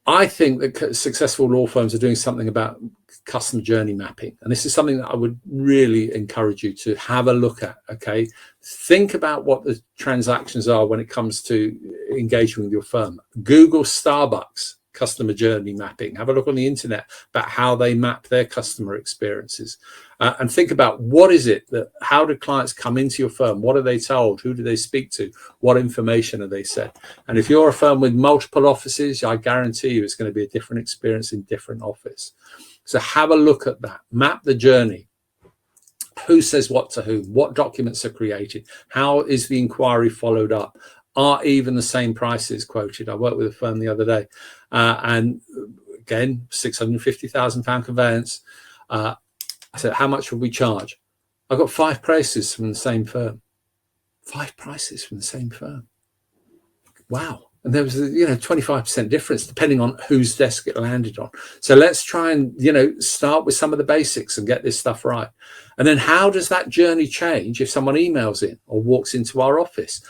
I think that successful law firms are doing something about customer journey mapping. And this is something that I would really encourage you to have a look at. Okay, think about what the transactions are when it comes to engaging with your firm. Google Starbucks customer journey mapping. Have a look on the internet about how they map their customer experiences, and think about what is it that, how do clients come into your firm? What are they told? Who do they speak to? What information are they sent? And if you're a firm with multiple offices, I guarantee you it's going to be a different experience in different office. So have a look at that. Map the journey. Who says what to whom? What documents are created? How is the inquiry followed up? Are even the same prices quoted? I worked with a firm the other day, and again, £650,000 conveyance. I said, how much would we charge? I got 5 prices from the same firm. 5 prices from the same firm. Wow. And there was a 25% difference depending on whose desk it landed on. So let's try and start with some of the basics and get this stuff right. And then how does that journey change if someone emails in or walks into our office,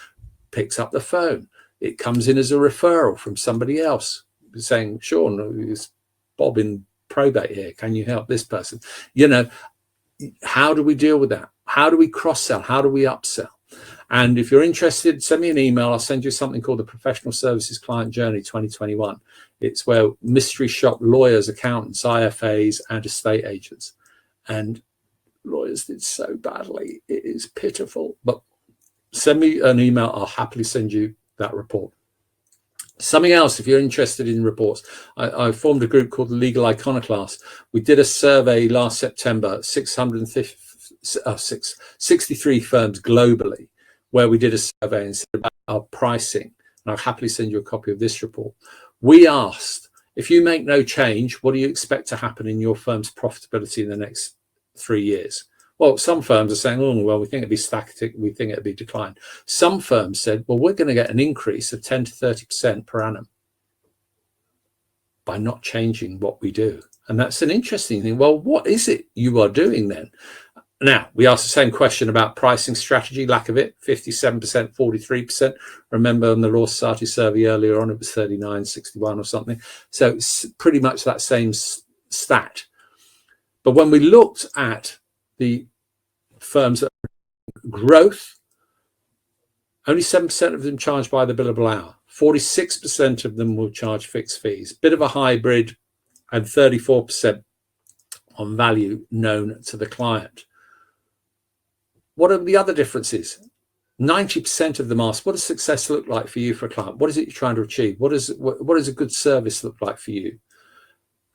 picks up the phone? It comes in as a referral from somebody else saying, Sean, it's Bob in probate here. Can you help this person? How do we deal with that? How do we cross-sell? How do we upsell? And if you're interested, send me an email. I'll send you something called the Professional Services Client Journey 2021. It's where mystery shop lawyers, accountants, IFAs, and estate agents. And lawyers did so badly. It is pitiful. But send me an email. I'll happily send you that report. Something else, if you're interested in reports, I formed a group called the Legal Iconoclast. We did a survey last September, 63 firms globally, where we did a survey and said about our pricing. And I'll happily send you a copy of this report. We asked, if you make no change, what do you expect to happen in your firm's profitability in the next 3 years? Well, some firms are saying, oh, well, we think it'd be static, we think it'd be declined. Some firms said, well, we're going to get an increase of 10 to 30% per annum by not changing what we do. And that's an interesting thing. Well, what is it you are doing then? Now, we asked the same question about pricing strategy, lack of it, 57%, 43%. Remember on the Law Society survey earlier on, it was 39, 61 or something. So it's pretty much that same stat. But when we looked at the firms that growth, only 7% of them charged by the billable hour. 46% of them will charge fixed fees. Bit of a hybrid, and 34% on value known to the client. What are the other differences? 90% of them ask, what does success look like for you for a client? What is it you're trying to achieve? What does a good service look like for you?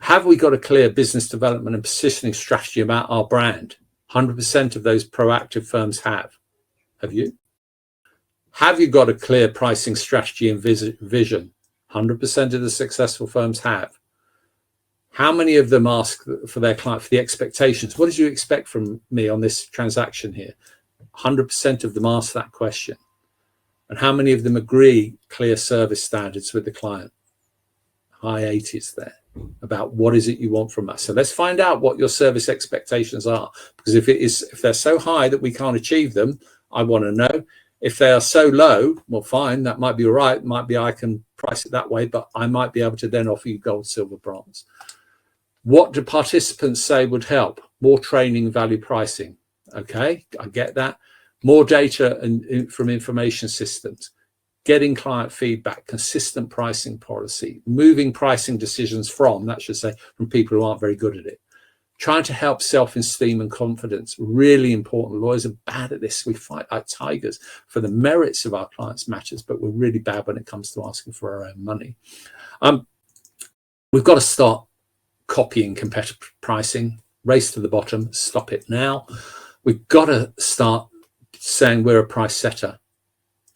Have we got a clear business development and positioning strategy about our brand? 100% of those proactive firms have. Have you? Have you got a clear pricing strategy and vision? 100% of the successful firms have. How many of them ask for their client for the expectations? What did you expect from me on this transaction here? 100% of them ask that question. And how many of them agree clear service standards with the client? High 80s there, about what is it you want from us. So let's find out what your service expectations are, because if they're so high that we can't achieve them, I want to know. If they are so low, well, fine, that might be all right. Might be I can price it that way, but I might be able to then offer you gold, silver, bronze. What do participants say would help? More training, value pricing. Okay, I get that. More data and from information systems, getting client feedback, consistent pricing policy, moving pricing decisions from, that should say, from people who aren't very good at it. Trying to help self-esteem and confidence, really important. Lawyers are bad at this. We fight like tigers for the merits of our clients' matters, but we're really bad when it comes to asking for our own money. We've got to start copying competitive pricing, race to the bottom, stop it now. We've got to start saying we're a price setter.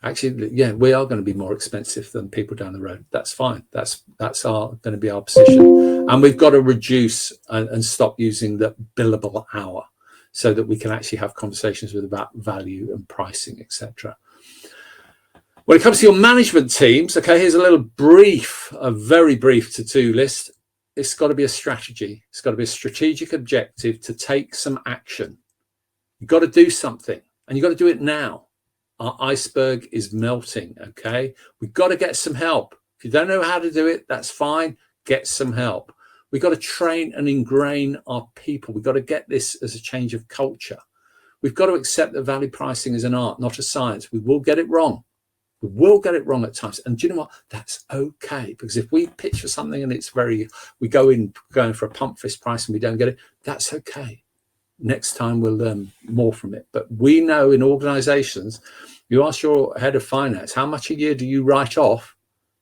Actually, yeah, we are going to be more expensive than people down the road. That's fine. That's going to be our position. And we've got to reduce and stop using the billable hour so that we can actually have conversations about value and pricing, etc. When it comes to your management teams, okay, here's a very brief to-do list. It's got to be a strategy. It's got to be a strategic objective to take some action. You've got to do something, and you've got to do it now. Our iceberg is melting, okay? We've got to get some help. If you don't know how to do it, that's fine. Get some help. We've got to train and ingrain our people. We've got to get this as a change of culture. We've got to accept that value pricing is an art, not a science. We will get it wrong. We will get it wrong at times. And do you know what? That's okay. Because if we pitch for something and we going for a pump fist price and we don't get it, that's okay. Next time we'll learn more from it. But we know in organizations, you ask your head of finance, how much a year do you write off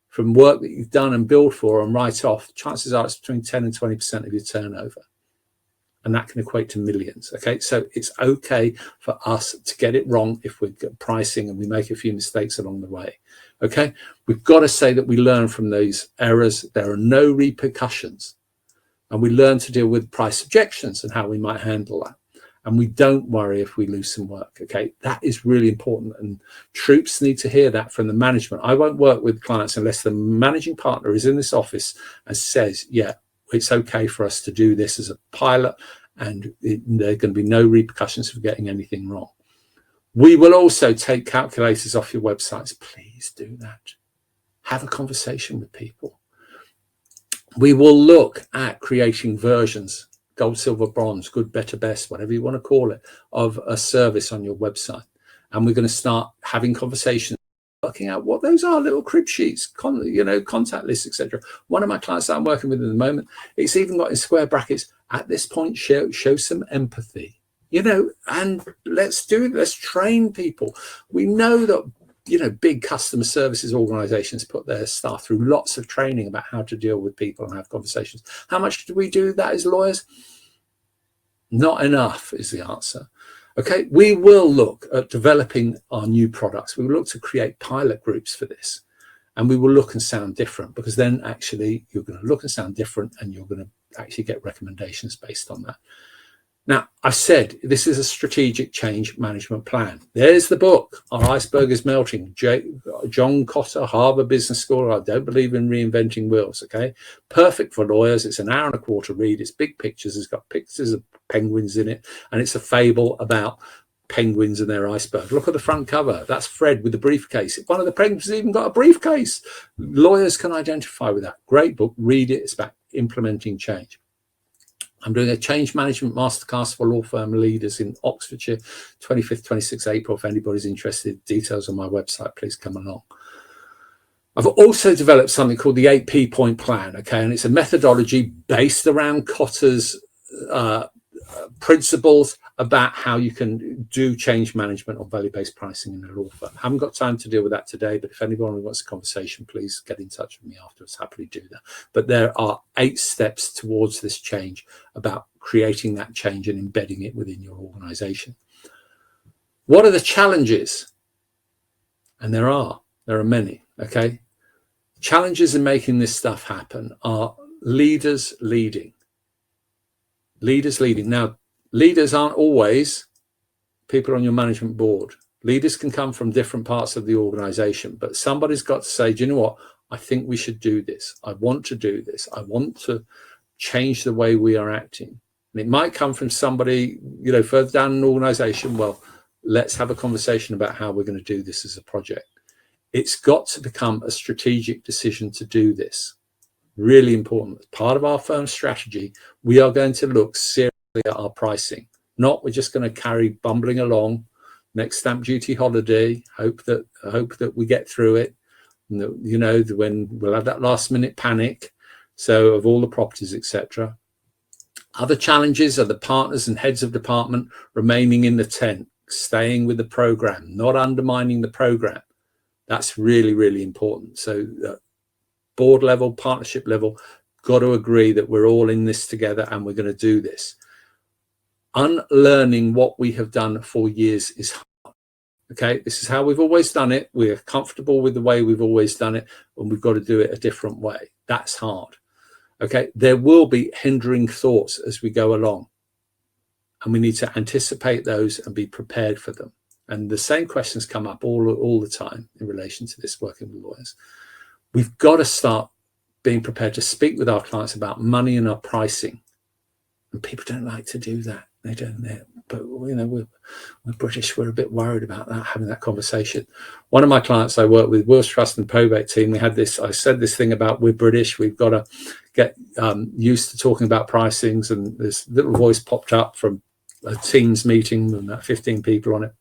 from work that you've done and billed for and write off? Chances are it's between 10 and 20% of your turnover. And that can equate to millions. Okay, so it's okay for us to get it wrong if we're pricing and we make a few mistakes along the way. Okay, we've got to say that we learn from those errors. There are no repercussions. And we learn to deal with price objections and how we might handle that. And we don't worry if we lose some work, okay? That is really important. And troops need to hear that from the management. I won't work with clients unless the managing partner is in this office and says, yeah, it's okay for us to do this as a pilot and there are going to be no repercussions for getting anything wrong. We will also take calculators off your websites. Please do that. Have a conversation with people. We will look at creating versions, gold, silver, bronze, good, better, best, whatever you want to call it, of a service on your website. And we're going to start having conversations, working out what those are, little crib sheets, contact lists, etc. One of my clients that I'm working with at the moment, it's even got in square brackets, at this point, show some empathy, and let's do it. Let's train people. We know that big customer services organizations put their staff through lots of training about how to deal with people and have conversations. How much do we do that as lawyers? Not enough is the answer. Okay, we will look at developing our new products. We will look to create pilot groups for this, and we will look and sound different, because then actually you're going to look and sound different and you're going to actually get recommendations based on that. Now, I said this is a strategic change management plan. There's the book, Our Iceberg Is Melting, John Cotter, Harvard Business School. I don't believe in reinventing wheels, okay? Perfect for lawyers. It's an hour and a quarter read. It's big pictures. It's got pictures of penguins in it. And it's a fable about penguins and their iceberg. Look at the front cover. That's Fred with the briefcase. One of the penguins has even got a briefcase. Lawyers can identify with that. Great book. Read it. It's about implementing change. I'm doing a change management masterclass for law firm leaders in Oxfordshire, 25th, 26th April. If anybody's interested, details on my website, please come along. I've also developed something called the 8P point plan, okay? And it's a methodology based around Cotter's principles about how you can do change management or value-based pricing in a law firm. I haven't got time to deal with that today, but if anyone wants a conversation, please get in touch with me afterwards. Happily do that. But there are 8 steps towards this change about creating that change and embedding it within your organization. What are the challenges? And there are many, okay? Challenges in making this stuff happen are leaders leading. Leaders leading. Now, leaders aren't always people on your management board. Leaders can come from different parts of the organization, but somebody's got to say, do you know what? I think we should do this. I want to do this. I want to change the way we are acting. And it might come from somebody, further down an organization. Well, let's have a conversation about how we're going to do this as a project. It's got to become a strategic decision to do this. Really important. As part of our firm strategy, we are going to look seriously at our pricing. not we're just going to carry bumbling along, next stamp duty holiday, hope that we get through it. You know, when we'll have that last minute panic, so of all the properties, etc. Other challenges are the partners and heads of department remaining in the tent, staying with the program, not undermining the program. That's really, really important. So board level, partnership level, got to agree that we're all in this together and we're going to do this. Unlearning what we have done for years is hard. Okay, this is how we've always done it. We're comfortable with the way we've always done it, and we've got to do it a different way. That's hard. Okay, there will be hindering thoughts as we go along, and we need to anticipate those and be prepared for them. And the same questions come up all the time in relation to this, working with lawyers. We've got to start being prepared to speak with our clients about money and our pricing. And people don't like to do that. They don't. But you know, we're British. We're a bit worried about that, having that conversation. One of my clients I work with, Wills Trust and Probate team, we had this. I said this thing about we're British. We've got to get used to talking about pricings. And this little voice popped up from a Teams meeting with about 15 people on it.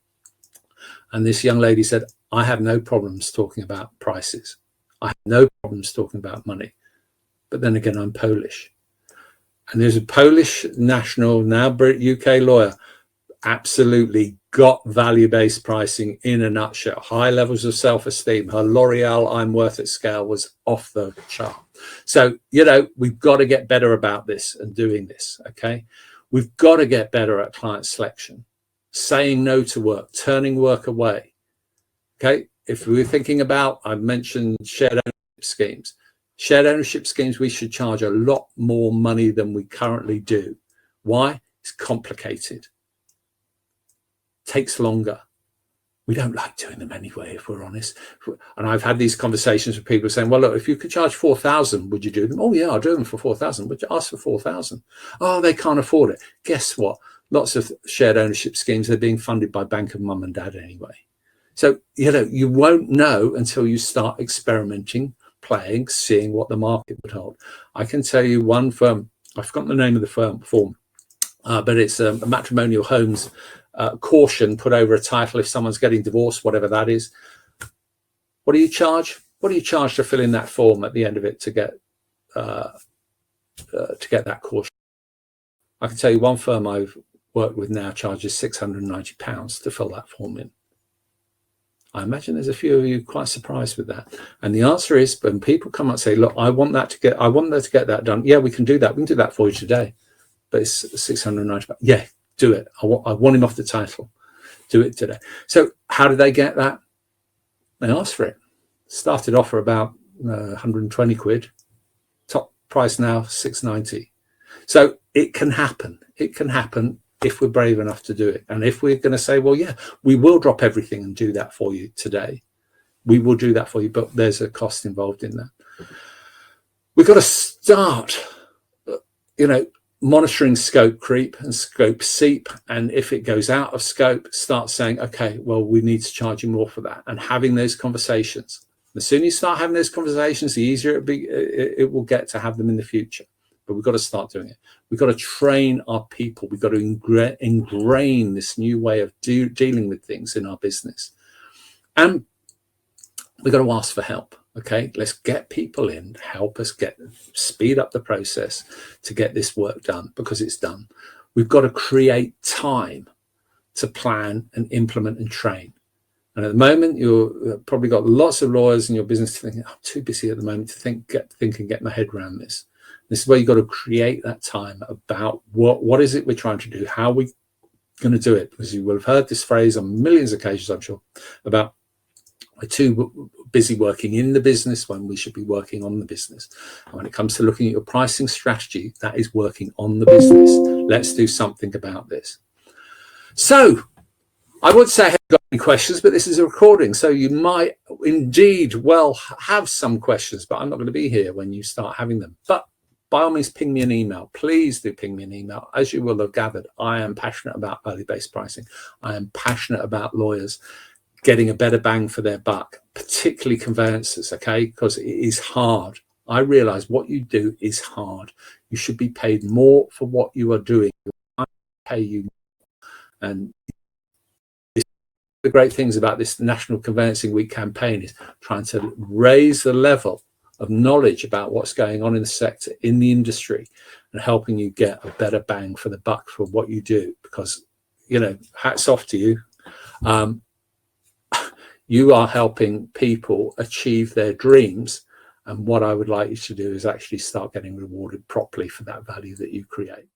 And this young lady said, "I have no problems talking about prices. I have no problems talking about money. But then again, I'm Polish." And there's a Polish national, now UK lawyer, absolutely got value-based pricing in a nutshell. High levels of self-esteem. Her L'Oreal I'm worth it scale was off the chart. So, you know, we've got to get better about this and doing this, okay? We've got to get better at client selection, saying no to work, turning work away, okay? If we're thinking about, I mentioned shared ownership schemes. Shared ownership schemes, we should charge a lot more money than we currently do. Why? It's complicated. Takes longer. We don't like doing them anyway, if we're honest. And I've had these conversations with people saying, well, look, if you could charge 4,000, would you do them? Oh, yeah, I'll do them for 4,000. Would you ask for 4,000? Oh, they can't afford it. Guess what? Lots of shared ownership schemes are being funded by Bank of Mum and Dad anyway. So, you know, you won't know until you start experimenting, playing, seeing what the market would hold. I can tell you one firm, I've forgotten the name of the firm, but it's a matrimonial homes caution put over a title if someone's getting divorced, whatever that is. What do you charge? What do you charge to fill in that form at the end of it to get that caution? I can tell you one firm I've worked with now charges £690 to fill that form in. I imagine there's a few of you quite surprised with that. And the answer is, when people come up and say, look, I want to get that done. Yeah, we can do that. We can do that for you today. But it's £690. Yeah, do it. I want him off the title. Do it today. So how do they get that? They ask for it. Started off for about 120 quid. Top price now, 690. So it can happen. It can happen if we're brave enough to do it. And if we're going to say, well, yeah, we will drop everything and do that for you today. We will do that for you, but there's a cost involved in that. We've got to start, monitoring scope creep and scope seep. And if it goes out of scope, start saying, okay, well, we need to charge you more for that, and having those conversations. The sooner you start having those conversations, the easier it will get to have them in the future. But we've got to start doing it. We've got to train our people. We've got to ingrain this new way of dealing with things in our business. And we've got to ask for help. Okay, let's get people in, help us speed up the process to get this work done, because it's done. We've got to create time to plan and implement and train. And at the moment, you've probably got lots of lawyers in your business thinking, I'm too busy at the moment to think and get my head around this. This is where you've got to create that time about what is it we're trying to do, how are we going to do it? Because you will have heard this phrase on millions of occasions, I'm sure, about we're too busy working in the business when we should be working on the business. And when it comes to looking at your pricing strategy, that is working on the business. Let's do something about this. So I would say I haven't got any questions, but this is a recording, so you might indeed well have some questions, but I'm not going to be here when you start having them. But by all means, ping me an email. Please do ping me an email. As you will have gathered, I am passionate about value-based pricing. I am passionate about lawyers getting a better bang for their buck, particularly conveyancers, okay? Because it is hard. I realize what you do is hard. You should be paid more for what you are doing. I pay you And the great things about this National Conveyancing Week campaign is trying to raise the level of knowledge about what's going on in the sector, in the industry, and helping you get a better bang for the buck for what you do. Because, you know, hats off to you. You are helping people achieve their dreams. And what I would like you to do is actually start getting rewarded properly for that value that you create.